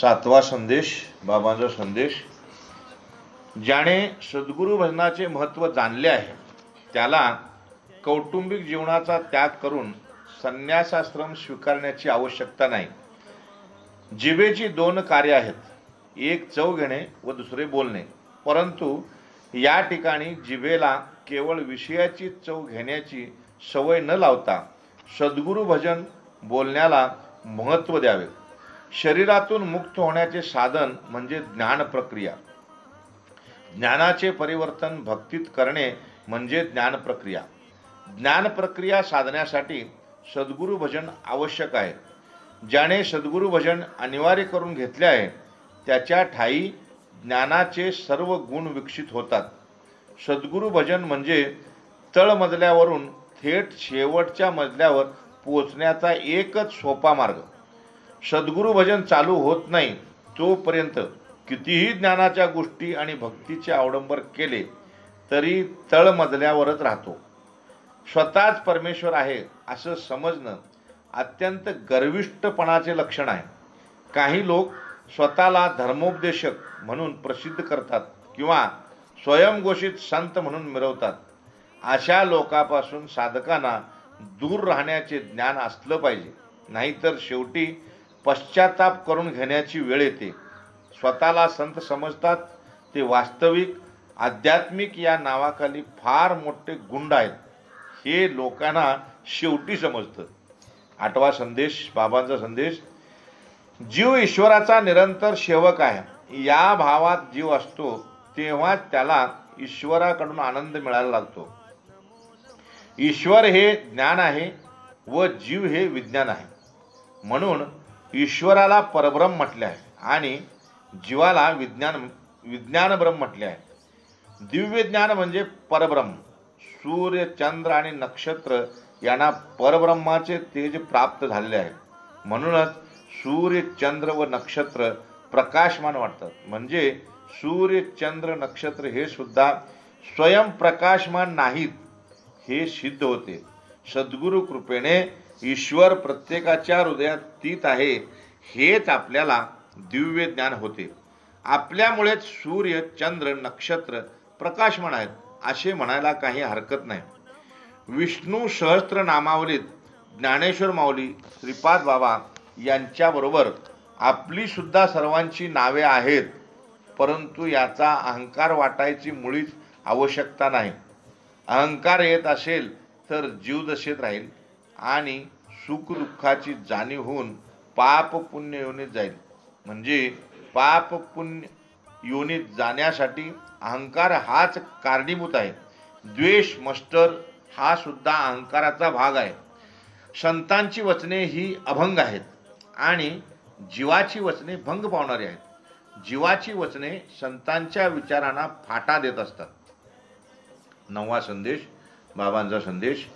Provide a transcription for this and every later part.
सातवा संदेश, बाबांचा संदेश. ज्याने सद्गुरू भजनाचे महत्त्व जाणले आहे त्याला कौटुंबिक जीवनाचा त्याग करून संन्यासाश्रम स्वीकारण्याची आवश्यकता नाही. जिभेची दोन कार्य आहेत, एक चव घेणे व दुसरे बोलणे. परंतु या ठिकाणी जिभेला केवळ विषयाची चव घेण्याची सवय न लावता सद्गुरू भजन बोलण्याला महत्त्व द्यावे. शरीरातून मुक्त होण्याचे साधन म्हणजे ज्ञान प्रक्रिया. ज्ञानाचे परिवर्तन भक्तीत करणे म्हणजे ज्ञान प्रक्रिया. ज्ञान प्रक्रिया साधण्यासाठी सद्गुरू भजन आवश्यक आहे. ज्याने सद्गुरू भजन अनिवार्य करून घेतले आहे त्याच्या ठायी ज्ञानाचे सर्व गुण विकसित होतात. सद्गुरू भजन म्हणजे तळमजल्यावरून थेट शेवटच्या मजल्यावर पोचण्याचा एकच सोपा मार्ग. सद्गुरू भजन चालू होत नाही तोपर्यंत कितीही ज्ञानाच्या गोष्टी आणि भक्तीचे अवडंबर केले तरी तळमजल्यावरच राहतो. स्वतःच परमेश्वर आहे असं समजणं अत्यंत गर्विष्ठपणाचे लक्षण आहे. काही लोक स्वतःला धर्मोपदेशक म्हणून प्रसिद्ध करतात किंवा स्वयंघोषित संत म्हणून मिरवतात. अशा लोकांपासून साधकांना दूर राहण्याचे ज्ञान असलं पाहिजे, नाहीतर शेवटी पश्चाताप करून घेण्याची वेळ येते. स्वतःला संत समजतात ते वास्तविक आध्यात्मिक या नावाखाली फार मोठे गुंड आहेत हे लोकांना शेवटी समजतं. आठवा संदेश, बाबांचा संदेश. जीव ईश्वराचा निरंतर सेवक आहे. या भावात जीव असतो तेव्हा त्याला ईश्वराकडून आनंद मिळायला लागतो. ईश्वर हे ज्ञान आहे व जीव हे विज्ञान आहे. म्हणून ईश्वराला परब्रह्म म्हटले आहे आणि जीवाला विज्ञान ब्रह्म म्हटले आहे. दिव्य ज्ञान म्हणजे परब्रह्म. सूर्य, चंद्र आणि नक्षत्र यांना परब्रह्माचे तेज प्राप्त झालेले आहे. म्हणूनच सूर्य, चंद्र व नक्षत्र प्रकाशमान वाटतात. म्हणजे सूर्य, चंद्र, नक्षत्र हे सुद्धा स्वयंप्रकाशमान नाहीत हे सिद्ध होते. सद्गुरू कृपेने ईश्वर प्रत्येकाच्या हृदयात स्थित आहे हेच आपल्याला दिव्य ज्ञान होते. आपल्यामुळेच सूर्य, चंद्र, नक्षत्र प्रकाशमान आहेत असे म्हणायला काही हरकत नाही. विष्णू सहस्त्र नामावलीत ज्ञानेश्वर माऊली, श्रीपाद बाबा यांच्याबरोबर आपली सुद्धा सर्वांची नावे आहेत. परंतु याचा अहंकार वाटायची मुळीच आवश्यकता नाही. अहंकार येत असेल तर जीव दशेत राहील आणि सुख दुःखाची जाणीव होऊन पाप पुण्य योनीत जाईल. म्हणजे पाप पुण्य योनीत जाण्यासाठी अहंकार हाच कारणीभूत आहे. द्वेष, मत्सर हा सुद्धा अहंकाराचा भाग आहे. संतांची वचने ही अभंग आहेत आणि जीवाची वचने भंग पावणारी आहेत. जीवाची वचने संतांच्या विचारांना फाटा देत असतात. नववा संदेश, बाबांचा संदेश.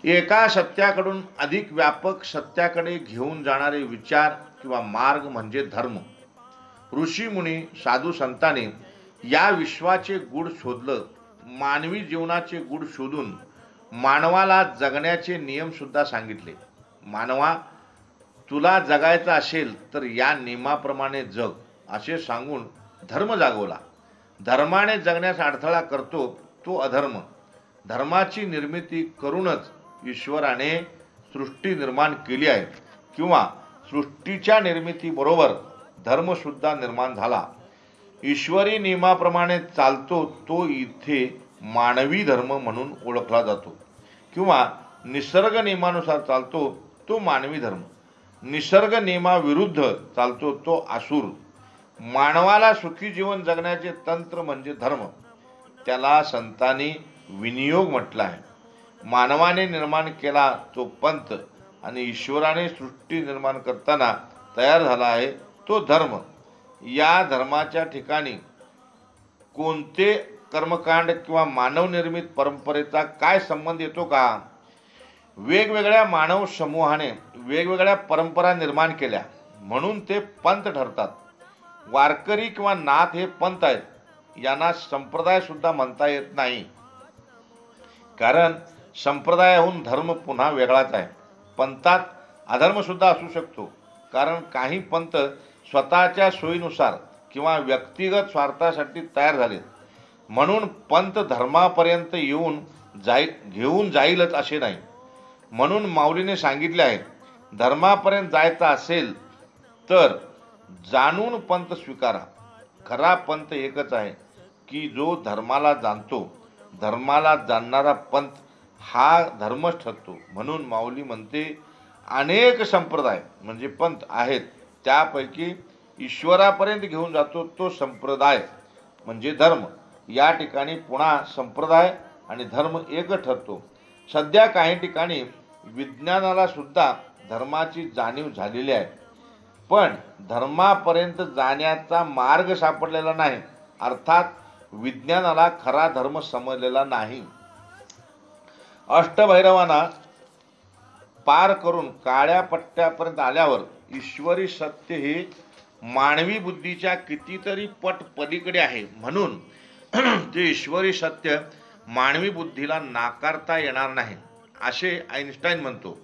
एका सत्याकडून अधिक व्यापक सत्याकडे घेऊन जाणारे विचार किंवा मार्ग म्हणजे धर्म. ऋषी मुनी, साधू संतांनी या विश्वाचे गूढ शोधलं. मानवी जीवनाचे गूढ शोधून मानवाला जगण्याचे नियम सुद्धा सांगितले. मानवा, तुला जगायचं असेल तर या नियमाप्रमाणे जग असे सांगून धर्म जागवला. धर्माने जगण्यास अडथळा करतो तो अधर्म. धर्माची निर्मिती करूनच ईश्वराने सृष्टी निर्माण केली आहे किंवा सृष्टीच्या निर्मितीबरोबर धर्मसुद्धा निर्माण झाला. ईश्वरी नियमाप्रमाणे चालतो तो इथे मानवी धर्म म्हणून ओळखला जातो किंवा निसर्ग नियमानुसार चालतो तो मानवी धर्म. निसर्ग नियमाविरुद्ध चालतो तो आसुर. मानवाला सुखी जीवन जगण्याचे तंत्र म्हणजे धर्म. त्याला संतांनी विनियोग म्हटला आहे. मानवाने निर्माण केला तो पंथ आणि ईश्वराने सृष्टी निर्माण करताना तयार झाला आहे तो धर्म. या धर्माच्या ठिकाणी कोणते कर्मकांड किंवा मानवनिर्मित परंपरेचा काय संबंध येतो का? वेगवेगळ्या मानव समूहाने वेगवेगळ्या परंपरा निर्माण केल्या म्हणून ते पंथ ठरतात. वारकरी किंवा नाथ हे पंथ आहेत. यांना संप्रदाय सुद्धा म्हणता येत नाही, कारण संप्रदायाहून धर्म पुन्हा वेगळाच आहे. पंथात अधर्म सुद्धा असू शकतो, कारण काही पंथ स्वतःच्या सोयीनुसार किंवा व्यक्तिगत स्वार्थासाठी तयार झालेत, म्हणून पंथ धर्मापर्यंत घेऊन जाईलच असे नाही. म्हणून माऊलीने सांगितले आहे, धर्मापर्यंत जायचं असेल तर जाणून पंथ स्वीकारा. खरा पंथ एकच आहे की जो धर्माला जाणतो. धर्माला जाणणारा पंथ हा धर्मच ठरतो. म्हणून माऊली म्हणते, अनेक संप्रदाय म्हणजे पंथ आहेत, त्यापैकी ईश्वरापर्यंत घेऊन जातो तो संप्रदाय म्हणजे धर्म. या ठिकाणी पुन्हा संप्रदाय आणि धर्म एकच ठरतो. सध्या काही ठिकाणी विज्ञानाला सुद्धा धर्माची जाणीव झालेली आहे, पण धर्मापर्यंत जाण्याचा मार्ग सापडलेला नाही. अर्थात विज्ञानाला खरा धर्म समजलेला नाही. अष्टभैरवांना पार करून काळ्या पट्ट्यापर्यंत आल्यावर ईश्वरी सत्य हे मानवी बुद्धीच्या कितीतरी पट पलीकडे आहे. म्हणून ते ईश्वरी सत्य मानवी बुद्धीला नाकारता येणार नाही असे आइन्स्टाईन म्हणतो.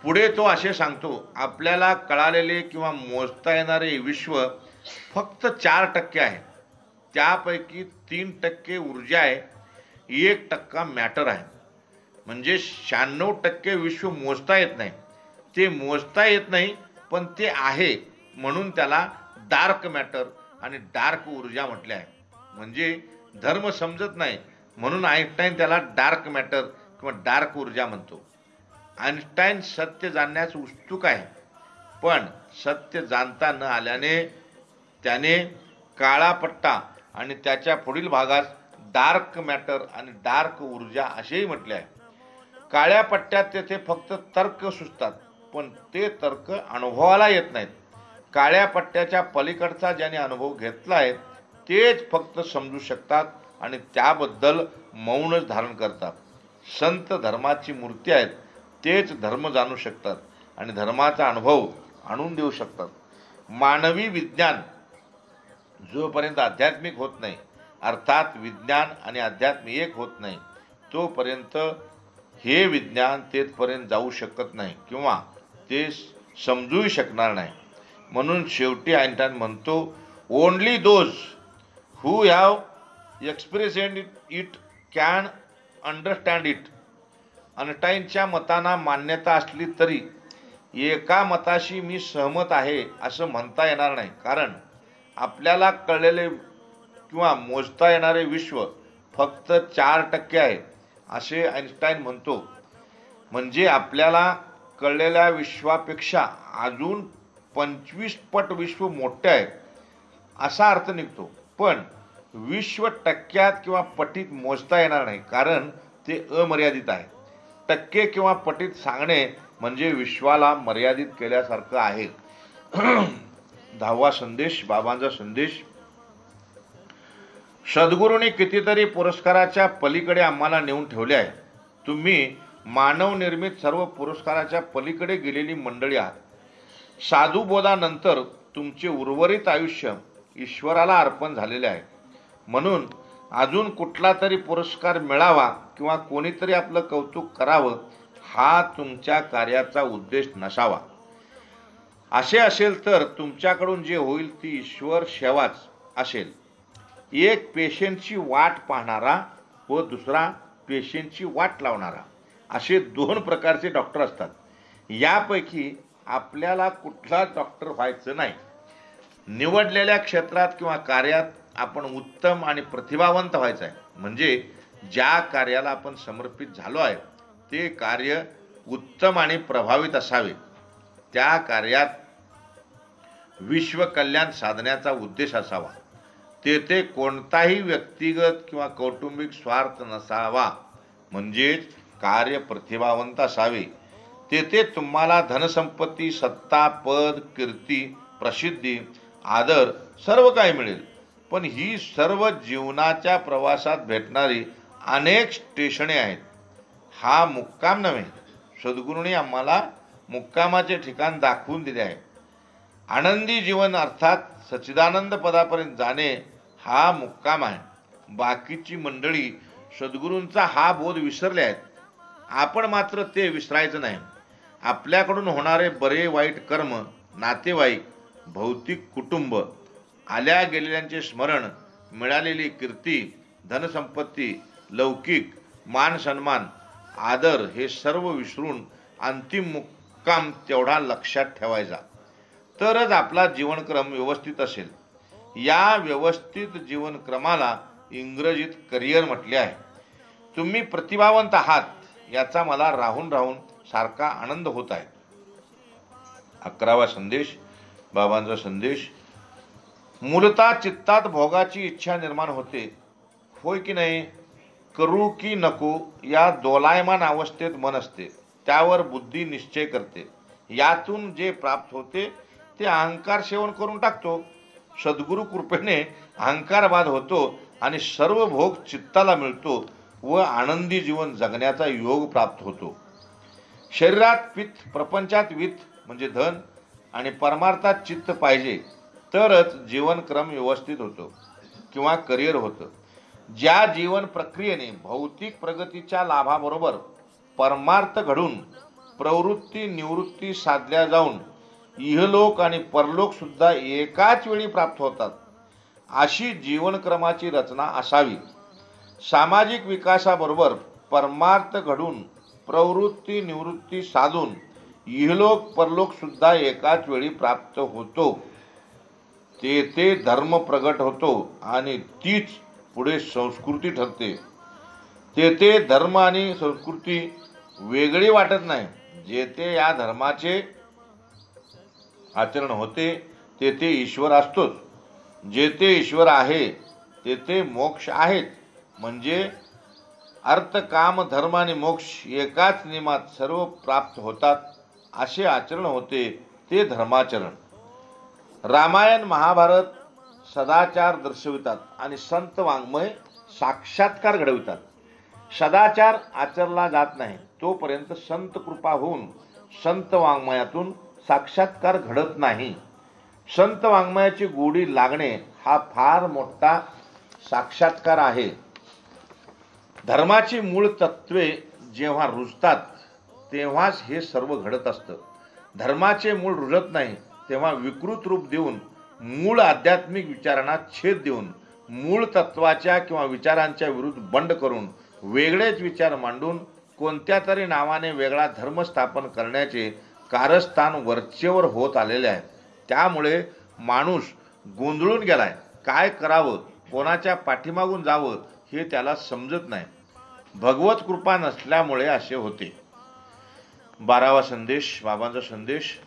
पुढे तो असे सांगतो, आपल्याला कळालेले किंवा मोजता येणारे विश्व फक्त 4% आहे. त्यापैकी 3% ऊर्जा आहे, 1% मॅटर आहे. म्हणजे 96% विश्व मोजता येत नाही. ते मोजता येत नाही, पण ते आहे, म्हणून त्याला डार्क मॅटर आणि डार्क ऊर्जा म्हटले आहे. म्हणजे धर्म समजत नाही म्हणून आइन्स्टाईन त्याला डार्क मॅटर किंवा डार्क ऊर्जा म्हणतो. आइन्स्टाईन सत्य जाणण्यास उत्सुक आहे, पण सत्य जाणता न आल्याने त्याने काळा पट्टा आणि त्याच्या पुढील भागास डार्क मॅटर आणि डार्क ऊर्जा असेही म्हटले आहे. काळ्या पट्ट्यात तेथे फक्त तर्क सुचतात, पण ते तर्क अनुभवाला येत नाहीत. काळ्या पट्ट्याच्या पलीकडचा ज्याने अनुभव घेतला आहे तेच फक्त समजू शकतात आणि त्याबद्दल मौनच धारण करतात. संत धर्माची मूर्ती आहेत, तेच धर्म जाणू शकतात आणि धर्माचा अनुभव आणून देऊ शकतात. मानवी विज्ञान जोपर्यंत आध्यात्मिक होत नाही, अर्थात विज्ञान आणि अध्यात्म एक होत नाही, तोपर्यंत हे विज्ञान तेथपर्यंत जाऊ शकत नाही किंवा ते समजूही शकणार नाही. म्हणून शेवटी आइन्स्टाईन म्हणतो, only those who have experienced it can understand it. आइन्स्टाईनच्या मतांना मान्यता असली तरी एका मताशी मी सहमत आहे असं म्हणता येणार नाही, कारण आपल्याला कळलेले किंवा मोजता येणारे विश्व फक्त 4% आहे असे आइन्स्टाईन म्हणतो. म्हणजे आपल्याला कळलेल्या विश्वापेक्षा अजून 25 पट विश्व मोठे आहे असा अर्थ निघतो. पण विश्व टक्क्यात किंवा पटीत मोजता येणार नाही, कारण ते अमर्यादित आहे. टक्के किंवा पटीत सांगणे म्हणजे विश्वाला मर्यादित केल्यासारखं आहे. 10वा संदेश, बाबांचा संदेश. सद्गुरूंनी कितीतरी पुरस्काराच्या पलीकडे आम्हाला नेऊन ठेवले आहे. तुम्ही मानवनिर्मित सर्व पुरस्काराच्या पलीकडे गेलेली मंडळी आहात. साधुबोधानंतर तुमचे उर्वरित आयुष्य ईश्वराला अर्पण झालेले आहे. म्हणून अजून कुठला तरी पुरस्कार मिळावा किंवा कोणीतरी आपलं कौतुक करावं हा तुमच्या कार्याचा उद्देश नसावा. असे असेल तर तुमच्याकडून जे होईल ती ईश्वर सेवाच असेल. एक पेशंटची वाट पाहणारा व दुसरा पेशंटची वाट लावणारा असे 2 प्रकारचे डॉक्टर असतात. यापैकी आपल्याला कुठलाच डॉक्टर व्हायचं नाही. निवडलेल्या क्षेत्रात किंवा कार्यात आपण उत्तम आणि प्रतिभावंत व्हायचं आहे. म्हणजे ज्या कार्याला आपण समर्पित झालो आहे ते कार्य उत्तम आणि प्रभावित असावे. त्या कार्यात विश्वकल्याण साधण्याचा उद्देश असावा. तेथे कोणताही व्यक्तिगत किंवा कौटुंबिक स्वार्थ नसावा. म्हणजेच कार्य प्रतिभावंत असावे. तेथे तुम्हाला धनसंपत्ती, सत्ता, पद, कीर्ती, प्रसिद्धी, आदर सर्व काही मिळेल. पण ही सर्व जीवनाच्या प्रवासात भेटणारी अनेक स्टेशने आहेत. हा मुक्काम नव्हे. सद्गुरूंनी आम्हाला मुक्कामाचे ठिकाण दाखवून दिले आहे. आनंदी जीवन अर्थात सच्चिदानंद पदापर्यंत जाणे हा मुक्काम आहे. बाकीची मंडळी सद्गुरूंचा हा बोध विसरले आहेत. आपण मात्र ते विसरायचं नाही. आपल्याकडून होणारे बरे वाईट कर्म, नातेवाईक, भौतिक कुटुंब, आल्या गेलेल्यांचे स्मरण, मिळालेली कीर्ती, धनसंपत्ती, लौकिक मान सन्मान, आदर हे सर्व विसरून अंतिम मुक्काम तेवढा लक्षात ठेवायचा, तरच आपला जीवनक्रम व्यवस्थित असेल. या व्यवस्थित जीवनक्रमाला इंग्रजीत करिअर म्हटले आहे. तुम्ही प्रतिभावंत आहात याचा मला राहून राहून सारखा आनंद होत आहे. 11वा संदेश, बाबांचा संदेश. मूलतः चित्तात भोगाची इच्छा निर्माण होते, होय की नाही? करू की नको या दोलायमान अवस्थेत मन असते. त्यावर बुद्धी निश्चय करते. यातून जे प्राप्त होते ते अहंकार सेवन करून टाकतो. सद्गुरु कृपेने अहंकारबाद होतो आणि सर्व भोग चित्ताला मिळतो व आनंदी जीवन जगण्याचा योग प्राप्त होतो. शरीरात पित्त, प्रपंचात वित्त म्हणजे धन आणि परमार्थात चित्त पाहिजे, तरच जीवनक्रम व्यवस्थित होतो किंवा करिअर होतं. ज्या जीवन प्रक्रियेने भौतिक प्रगतीच्या लाभाबरोबर परमार्थ घडून प्रवृत्ती निवृत्ती साधल्या जाऊन इहलोक आणि परलोक सुद्धा एकाच वेळी प्राप्त होतात, अशी जीवनक्रमाची रचना असावी. सामाजिक विकासाबरोबर परमार्थ घडून प्रवृत्ती निवृत्ती साधून इहलोक परलोक सुद्धा एकाच वेळी प्राप्त होतो. ते धर्म प्रगट होतो आणि तीच पुढे संस्कृती ठरते. ते धर्म आणि संस्कृती वेगळी वाटत नाही. जेथे या धर्माचे आचरण होते तेथे ईश्वर असतोच. जेथे ईश्वर आहे तेथे मोक्ष आहेत. म्हणजे अर्थ काम धर्म आणि मोक्ष एकाच नियमात सर्व प्राप्त होतात असे आचरण होते ते धर्माचरण. रामायण महाभारत सदाचार दर्शवितात आणि संत वाङ्मय साक्षात्कार घडवितात. सदाचार आचरला जात नाही तोपर्यंत संत कृपा होऊन संत वाङ्मयातून साक्षात्कार घडत नाही. संत वाङ्मयाची गोडी लागणे हा फार मोठा साक्षात्कार आहे. धर्माची मूळ तत्वे जेव्हा रुजतात तेव्हाच हे सर्व घडत असतं. धर्माचे मूळ रुजत नाही तेव्हा विकृत रूप देऊन मूळ आध्यात्मिक विचारांना छेद देऊन मूळ तत्वाच्या किंवा विचारांच्या विरुद्ध बंड करून वेगळेच विचार मांडून कोणत्या तरी नावाने वेगळा धर्म स्थापन करण्याचे कारस्थान वरचेवर होत आलेले आहे. त्यामुळे माणूस गोंधळून गेलाय. काय करावं, कोणाच्या पाठीमागून जावं हे त्याला समजत नाही. भगवत कृपा नसल्यामुळे असे होते. 12वा संदेश, बाबांचा संदेश.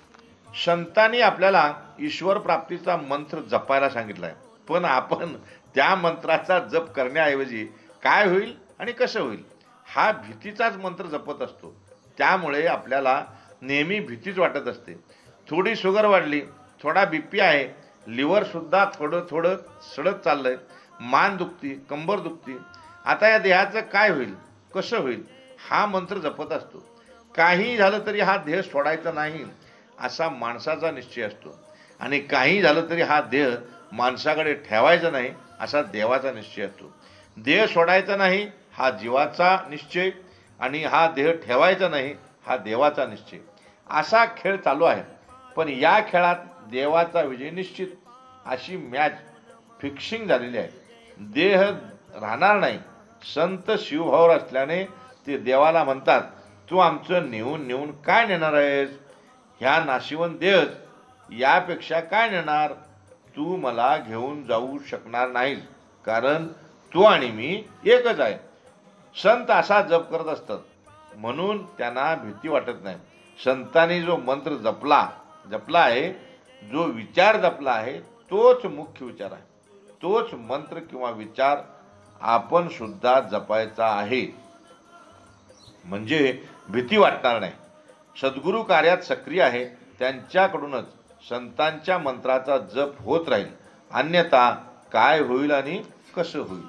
संतांनी आपल्याला ईश्वर प्राप्तीचा मंत्र जपायला सांगितलाय, पण आपण त्या मंत्राचा जप करण्याऐवजी काय होईल आणि कसं होईल हा भीतीचाच मंत्र जपत असतो. त्यामुळे आपल्याला नेहमी भीतीच वाटत असते. थोडी शुगर वाढली, थोडा बीपी आहे, लिव्हर सुद्धा थोडं सडत चाललंय, मान दुखती, कंबर दुखती, आता या देहाचं काय होईल, कसं होईल हा मंत्र जपत असतो. काही झालं तरी हा देह सोडायचा नाही असा माणसाचा निश्चय असतो आणि काही झालं तरी हा देह माणसाकडे ठेवायचा नाही असा देवाचा निश्चय असतो. देह सोडायचा नाही हा जीवाचा निश्चय आणि हा देह ठेवायचा नाही हा देवाचा निश्चय. असा खेळ चालू आहे. पण या खेळात देवाचा विजय निश्चित अशी मॅच फिक्सिंग झालेली आहे. देह राहणार नाही. संत शिवभावर असल्याने ते देवाला म्हणतात, तू आमचं नेऊन काय नेणार आहेस? ह्या नाशिवंत देह यापेक्षा काय नेणार? तू मला घेऊन जाऊ शकणार नाहीस, कारण तू आणि मी एकच आहे. संत असा जप करत असतात म्हणून त्यांना भीती वाटत नाही. संतांनी जो मंत्र जपला आहे, जो विचार जपला आहे, तोच मुख्य विचार आहे. तोच मंत्र किंवा विचार आपण सुद्धा जपायचा आहे, म्हणजे भीती वाटणार नाही. सद्गुरू कार्यात सक्रिय आहे त्यांच्याकडूनच संतांच्या मंत्राचा जप होत राहील. अन्यथा काय होईल आणि कसं होईल?